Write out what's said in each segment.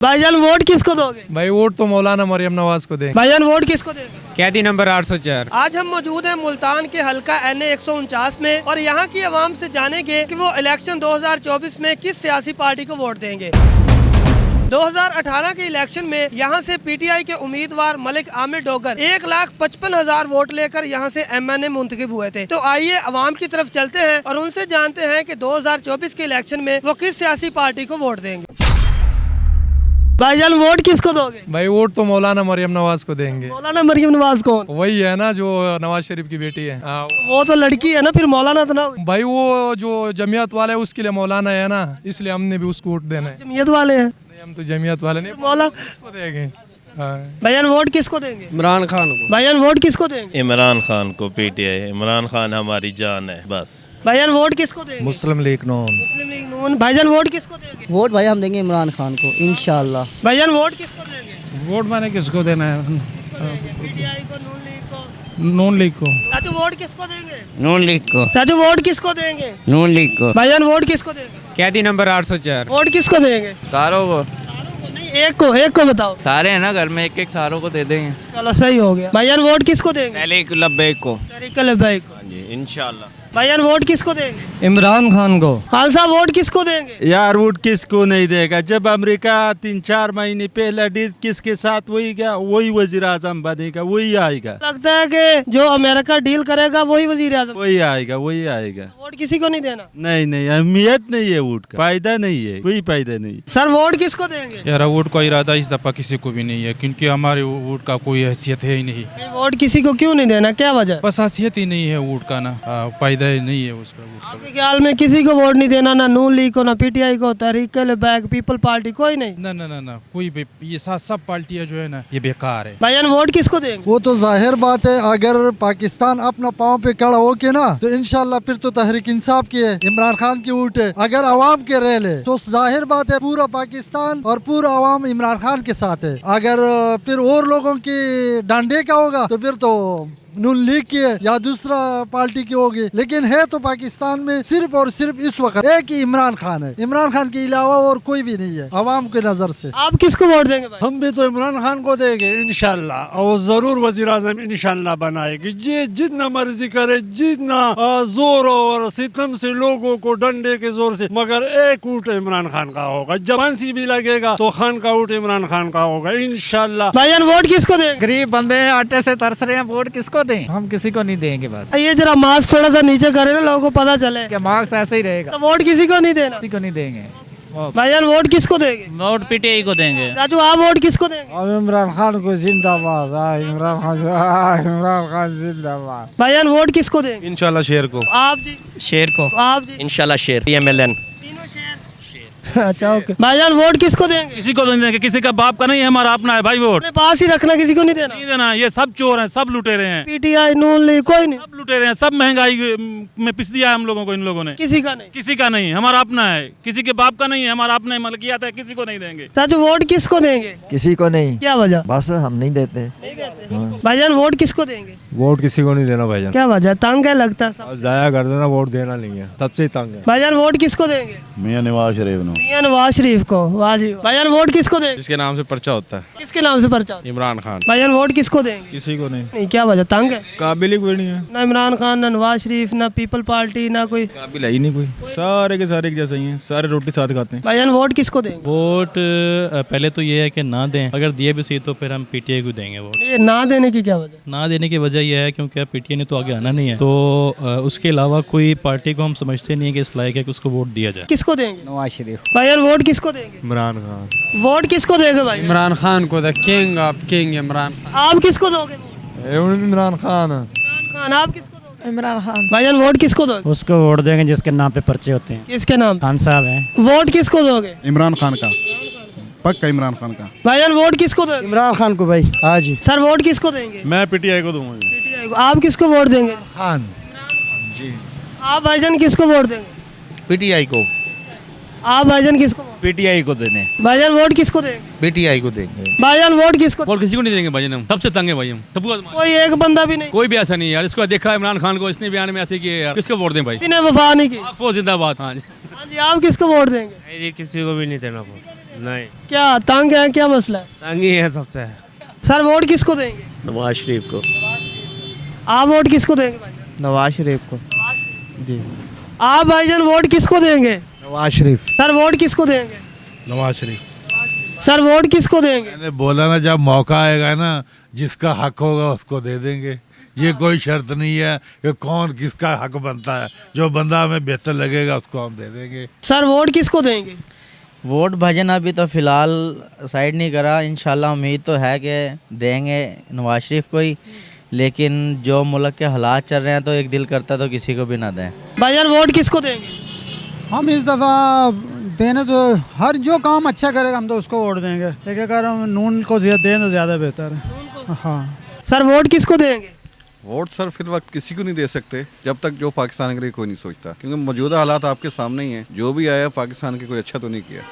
भाईजान वोट किसको दोगे? भाई वोट तो मौलाना मरियम नवाज को देंगे। भाईजान वोट किसको देंगे? कैदी नंबर 804। आज हम मौजूद हैं मुल्तान के हलका NA 149 में और यहाँ की आवाम से जानेंगे कि वो इलेक्शन 2024 में किस सियासी पार्टी को वोट देंगे। 2018 के इलेक्शन में यहाँ से PTI के उम्मीदवार मलिक आमिर डोगर 1,55,000 वोट लेकर यहाँ से MNA मुंतखब हुए थे। तो आइए अवाम की तरफ चलते हैं और उनसे जानते हैं कि 2024 के इलेक्शन में वो किस सियासी पार्टी को वोट देंगे। भाईजान वोट किसको दोगे? भाई वोट तो मौलाना मरियम नवाज को देंगे। मौलाना मरियम नवाज कौन? वही है ना जो नवाज शरीफ की बेटी है। वो तो लड़की है ना, फिर मौलाना तो ना हुई। भाई वो जो जमीयत वाला है उसके लिए मौलाना है ना, इसलिए हमने भी उसको वोट देना है। जमीयत वाले हैं? नहीं, हम तो जमीयत वाले नहीं, मौलाना उसको देंगे। भाईजान वोट किसको देंगे? इमरान खान को। भाईजान वोट किसको देंगे? इमरान खान को। PTI इमरान खान हमारी जान है बस। भाईजान वोट किसको देंगे? मुस्लिम लीग नून। मुस्लिम लीग नून। भाईजान वोट किसको देंगे? वोट भाई हम देंगे इमरान खान को इंशाल्लाह। भाईजान वोट किसको देंगे? वोट मैंने किसको देना है? PTI को, नून लीग को? नून लीग को। राजू वोट किसको देंगे? नून लीग को। राजू वोट किसको देंगे? नून लीग को। भाईजान वोट किसको देंगे? कैदी नंबर 804। वोट किसको देंगे? सारों को। नहीं, एक को बताओ। सारे हैं ना घर में, एक एक सारों को दे देंगे। चलो सही हो गया। भाईजान वोट किसको देंगे? तहरीक लब्बैक को। तहरीक लब्बैक को। हाँ जी इंशाल्लाह। भाईजान वोट किसको देंगे? इमरान खान को। खालसा वोट किसको देंगे? यार वोट किसको नहीं देगा? जब अमेरिका 3-4 महीने पहले डील किसके साथ वही गया, वही वजीर आजम बनेगा, वही आएगा। लगता है कि जो अमेरिका डील करेगा वही वजीर आजम। वही आएगा, वही आएगा। वोट किसी को नहीं देना? नहीं अहमियत नहीं है वोट का, फायदा नहीं है, कोई फायदा नहीं। सर वोट किसको देंगे? यार वोट का इरादा इस दफा किसी को भी नहीं है, क्योंकि हमारे वोट का कोई हैसियत है ही नहीं। वोट किसी को क्यों नहीं देना, क्या वजह? बस हैसियत ही नहीं है वोट का ना, फायदा ही नहीं है उसका वोट का। आपके ख्याल में किसी को वोट नहीं देना, ना नून लीग को, ना PTI को, तहरीक लब्बैक, पीपल पार्टी, कोई नहीं? ना कोई भी, ये सब पार्टियां जो है ना ये बेकार है। भाईजान वोट किसको देंगे? वो तो जाहिर बात है, अगर पाकिस्तान अपना पाँव पे खड़ा हो के ना तो इंशाल्लाह फिर तो तहरीक इंसाफ की है, इमरान खान की वोट है। अगर अवाम के रह ले तो जाहिर बात है पूरा पाकिस्तान और पूरा अवाम इमरान खान के साथ है। अगर फिर और लोगों की डांडे का होगा तो फिर तो नून लीग की है या दूसरा पार्टी की होगी, लेकिन है तो पाकिस्तान में सिर्फ और सिर्फ इस वक्त एक ही इमरान खान है। इमरान खान के अलावा और कोई भी नहीं है अवाम की नजर से। आप किसको वोट देंगे भाई? हम भी तो इमरान खान को देंगे इंशाल्लाह, और जरूर वजीर आजम इंशाल्लाह बनाएगी। जितना मर्जी करे, जितना जोर और सितम से लोगों को डंडे के जोर से, मगर एक वोट इमरान खान का होगा। जबान सी भी लगेगा तो खान का वोट इमरान खान का होगा इंशाल्लाह। भाईजान वोट किसको देंगे? गरीब बंदे आटे से तरस रहे हैं, वोट किसको दें? हम किसी को नहीं देंगे। बस ये जरा मास्क थोड़ा सा नीचे करे ना, लोगों को पता चले। क्या मार्क्स ऐसे ही रहेगा? तो वोट किसी को नहीं देना? किसी को नहीं देंगे। भाईजान वोट किसको देंगे? वोट PTI को देंगे। राजू आप वोट किसको देंगे? अब इमरान खान को जिंदाबाद। इमरान खान जिंदाबाद। भाईजान वोट किसको देंगे? इंशाल्लाह शेर को। आप जी? शेर को। आप जी? इंशाल्लाह शेर। MLN। तीनों शेर। अच्छा ओके। भाईजान वोट किसको देंगे? किसी को नहीं देंगे, किसी का बाप का नहीं है, हमारा अपना है भाई। वोट अपने पास ही रखना, किसी को नहीं देना? नहीं देना, ये सब चोर हैं, सब लुटेरे हैं। PTI, नून लीग, कोई नहीं? सब लुटेरे हैं, सब महंगाई में पिस दिया है हम लोगों को इन लोगों ने। किसी का नहीं? किसी का नहीं, हमारा अपना है। किसी के बाप का नहीं है, हमारा अपना मलकियत है, किसी को नहीं देंगे। राजू वोट किसको देंगे? किसी को नहीं। क्या वजह? बस हम नहीं देते। भाईजान वोट किसको देंगे? वोट किसी को नहीं देना भाईजान। क्या वजह? तंग है लगता है सब? जाया कर देना, वोट देना नहीं है, सबसे तंग है। भाईजान वोट किसको देंगे? मियां नवाज शरीफ। मियां नवाज शरीफ को। वाह जी। भाईजान वोट किसको देंगे? जिसके नाम से पर्चा होता है। किसके नाम से पर्चा? इमरान खान। भाईजान वोट किसको देंगे? किसी को नहीं। नहीं, क्या वजह? तंग है? काबिल ही कोई नहीं है। ना इमरान खान, ना नवाज शरीफ, ना पीपल पार्टी, ना कोई। काबिल है ही नहीं कोई। सारे के सारे एक जैसे ही हैं, सारे रोटी साथ खाते हैं। भाईजान वोट किसको देंगे? वोट पहले तो ये है कि ना दें, अगर दिए भी सही तो फिर हम PTI को देंगे वोट। ये ना देने की क्या वजह? ना देने की वजह यह है क्योंकि PTI ने तो आगे आना नहीं है, तो उसके अलावा कोई पार्टी को हम समझते नहीं है कि इस लायक है कि उसको वोट दिया जाए। किसको देंगे? नवाज शरीफ। भाईजान वोट किसको देंगे? इमरान खान। वोट किसको देंगे भाई? इमरान खान को, the king of king Imran Khan. आप किसको दोगे? इमरान खान। इमरान खान। आप किसको दोगे? इमरान खान। भाईजान वोट किसको दोगे? उसको वोट देंगे जिसके नाम पे पर्चे होते हैं। किसके नाम? खान साहब हैं। वोट किसको दोगे? इमरान खान का, पक्का इमरान खान का। भाईजान वोट किसको दोगे? इमरान खान को भाई। हाँ जी। सर वोट किसको देंगे? मैं PTI को दूंगा। PTI को। आप किसको वोट देंगे? खान जी। आप भाईजान किसको वोट देंगे? PTI को। आप भाईजान किसको? PTI को देने। भाईजान वोट किसको देंगे? PTI को देंगे। भाईजान वोट किसको? वोट किसी को नहीं देंगे भाई, हम सबसे तंग है भाई, हम सबको। कोई एक बंदा भी नहीं? कोई भी ऐसा नहीं है यार, इसको देखा इमरान खान को, इसने बयान में ऐसे किया यार, किसको वोट दें भाई? इन्हें वफा नहीं की। वो जिंदाबाद। हाँ जी। हाँ जी। आप किसको वोट देंगे? ये किसी को भी नहीं देना। नहीं, क्या तंग है, क्या मसला है? तंगी है सबसे। सर वोट किसको देंगे? नवाज शरीफ को। आप वोट किसको देंगे भाई? नवाज शरीफ को जी। आप भाईजान वोट किसको देंगे? नवाज शरीफ। सर वोट किसको देंगे? नवाज शरीफ। सर वोट किसको देंगे? मैंने बोला ना, जब मौका आएगा ना, जिसका हक होगा उसको दे देंगे। ये कोई शर्त नहीं है कि कौन किसका हक बनता है। जो बंदा हमें बेहतर लगेगा उसको हम दे देंगे। सर वोट किसको देंगे? वोट भजन अभी तो फिलहाल साइड नहीं करा, इंशाल्लाह उम्मीद तो है कि देंगे नवाज शरीफ को ही, लेकिन जो मुल्क के हालात चल रहे हैं तो एक दिल करता तो किसी को भी ना दें। भाईजान वोट किसको देंगे? हम इस दफ़ा देने तो हर जो काम अच्छा करेगा हम तो उसको वोट देंगे, लेकिन अगर हम नून को दें तो ज़्यादा बेहतर है। हाँ सर वोट किसको देंगे? वोट सर फिर वक्त किसी को नहीं दे सकते जब तक जो पाकिस्तान के लिए कोई नहीं सोचता, क्योंकि मौजूदा हालात आपके सामने ही हैं। जो भी आया पाकिस्तान के कोई अच्छा तो नहीं किया।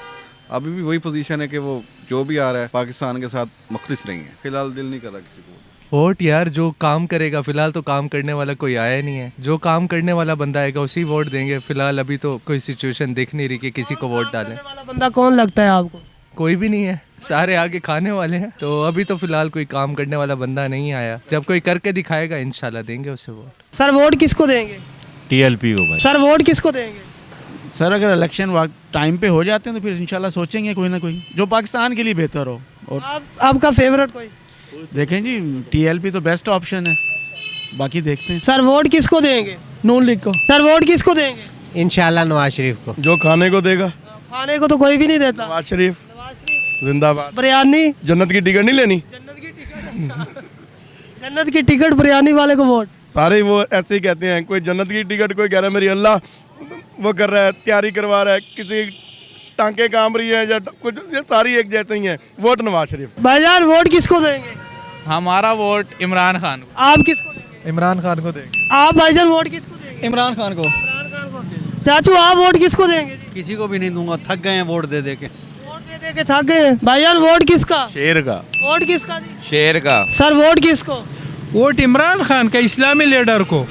अभी भी वही पोजीशन है कि वो जो भी आ रहा है पाकिस्तान के साथ मुख्लिस नहीं है। फिलहाल दिल नहीं कर रहा किसी को। वोट यार जो काम करेगा, फिलहाल तो काम करने वाला कोई आया नहीं है। जो काम करने वाला बंदा आएगा उसी वोट देंगे। फिलहाल अभी तो कोई सिचुएशन दिख नहीं रही कि किसी को वोट डालें। वाला बंदा कौन लगता है आपको? कोई भी नहीं है, सारे आगे खाने वाले हैं। तो अभी तो फिलहाल कोई काम करने वाला बंदा नहीं आया। जब कोई करके दिखाएगा इंशाल्लाह देंगे उसे वोट। सर वोट किसको देंगे? TLP को भाई। सर वोट किसको देंगे? सर अगर इलेक्शन टाइम पे हो जाते हैं तो फिर इंशाल्लाह सोचेंगे कोई ना कोई जो पाकिस्तान के लिए बेहतर हो। और आपका फेवरेट कोई? देखें जी, TLP तो बेस्ट ऑप्शन है, बाकी देखते हैं। सर वोट किसको देंगे? नून लीग को। सर वोट किसको देंगे? इंशाल्लाह नवाज शरीफ को। जो खाने को देगा खाने को तो कोई भी नहीं देता। नवाज शरीफ जिंदाबाद। बिरयानी, जन्नत की टिकट नहीं लेनी। जन्नत की टिकट बिरयानी वाले को वोट। सारे वो ऐसे ही कहते हैं, कोई जन्नत की टिकट, कोई कह रहा है मेरी अल्लाह वो कर रहा है, तैयारी करवा रहा है, किसी टांके काम रही है या कुछ, ये सारी एक जैसे ही हैं। वोट नवाज शरीफ। भाईजान वोट किसको देंगे? हमारा वोट इमरान खान को। आप किसको देंगे? इमरान खान को देंगे। आप भाईजान वोट किसको देंगे? इमरान खान को। चाचू आप वोट किसको देंगे? किसी को भी नहीं दूंगा, थक गए हैं वोट दे दे के। वोट दे दे के थक गए। भाईजान वोट किसका? शेर का। वोट किसका जी? शेर का। सर वोट किसको? वोट इमरान खान का, इस्लामी लीडर को।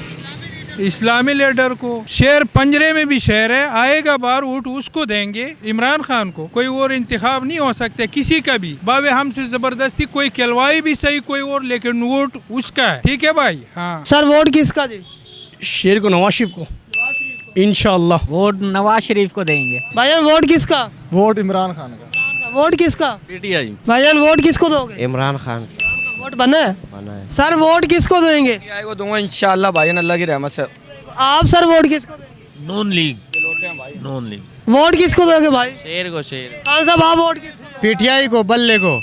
इस्लामी लीडर को। शेर पंजरे में भी शेर है, आएगा बार वोट उसको देंगे, इमरान खान को। कोई और इंतखाब नहीं हो सकता किसी का भी, बाबे हमसे जबरदस्ती कोई कहलवाई भी सही कोई और, लेकिन वोट उसका है। ठीक है भाई। हाँ सर वोट किसका जी? शेर को, नवाज शरीफ को इंशाल्लाह। वोट नवाज शरीफ को देंगे। भाईजान वोट किसका? वोट इमरान खान का। वोट किसका? PTI। भाईजान वोट किसको दोगे? इमरान खान वोट बना है? सर वोट किसको देंगे? को दूंगा इंशाल्लाह भाई, अल्लाह की रहमत से। आप सर वोट किसको देंगे? नून लीग। नून लीग। वोट किसको दोगे भाई? शेर को। शेर। खान साहब आप वोट किसको? PTI को, बल्ले को।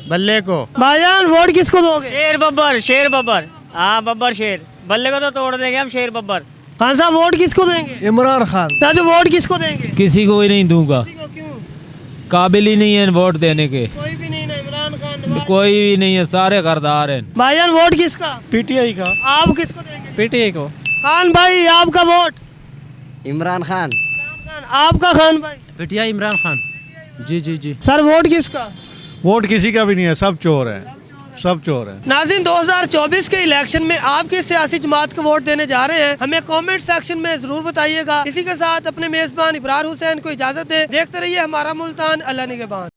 बल्ले को। भाईजान वोट किसको दोगे? शेर बब्बर, शेर बब्बर। हाँ बब्बर शेर। बल्ले को तो तोड़ देंगे हम, शेर बब्बर। खान साहब वोट किसको देंगे? इमरान खान। चाचू वोट किसको देंगे? किसी को भी नहीं दूंगा, क्यों? काबिल ही नहीं है वोट देने के। कोई भी नहीं ना, इमरान खान। कोई भी नहीं है, सारे करदार हैं। भाईजान वोट किसका? PTI का। आप किसको देंगे? PTI को। खान भाई आपका वोट? इमरान खान। आपका खान भाई? PTI इमरान खान। जी जी जी। सर वोट किसका? वोट किसी का भी नहीं है, सब चोर है, सब चोर है। नाज़रीन 2024 के इलेक्शन में आप किस सियासी जमात को वोट देने जा रहे हैं, हमें कमेंट सेक्शन में जरूर बताइएगा। इसी के साथ अपने मेजबान इब्रार हुसैन को इजाजत दे। देखते रहिए हमारा मुल्तान, अल्लाह निगहबान।